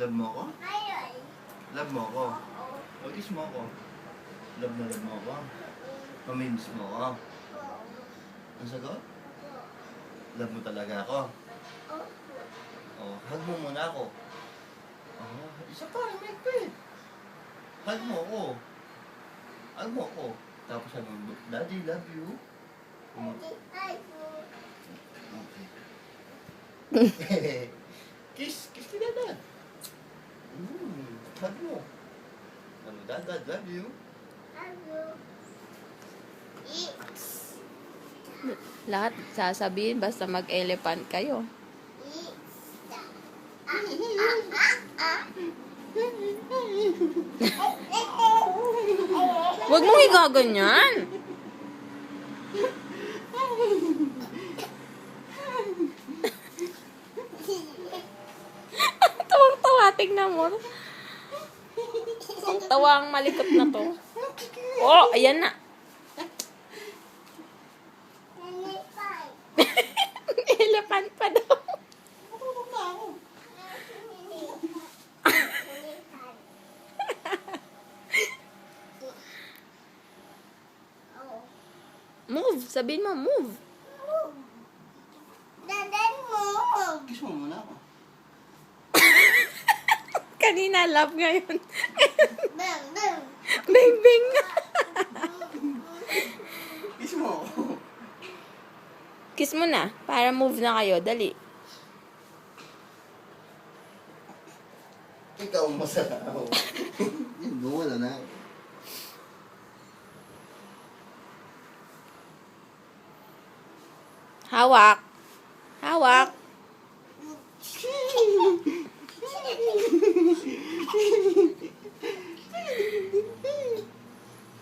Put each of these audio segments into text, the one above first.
Love mo ako? Love mo ako? O, kiss mo ako. Love na love mo ako? Pamimiss mo ako? Ang sagot? Love mo talaga ako? O, hug mo muna ako. Oh, isa pa, may pet. Hug mo ako. Hug mo ako. Tapos sabi mo, Daddy, love you. Okay. Kiss kita Dad. Hug mo. Ano, Dad, love you. Lahat sasabihin basta mag-elephant kayo. Huwag mong igaganyan. Tawang-tawa, tignan mo. Ang tawa ang malikot na to. Oh, ayan na. Elephant pa daw. Move. Sabihin mo, move. Kiss mo muna ako. Kanina, love ngayon. Bing-bing. Kiss mo ako. Kiss mo na. Para move na kayo. Dali. Ikaw ang masarap. Yan, wala na. Hawak. Hawak.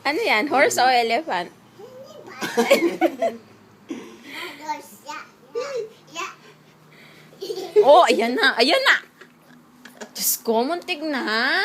Ano yan? Horse o elephant? Oh, ayan na. Ayan na. Diyos ko, muntig na.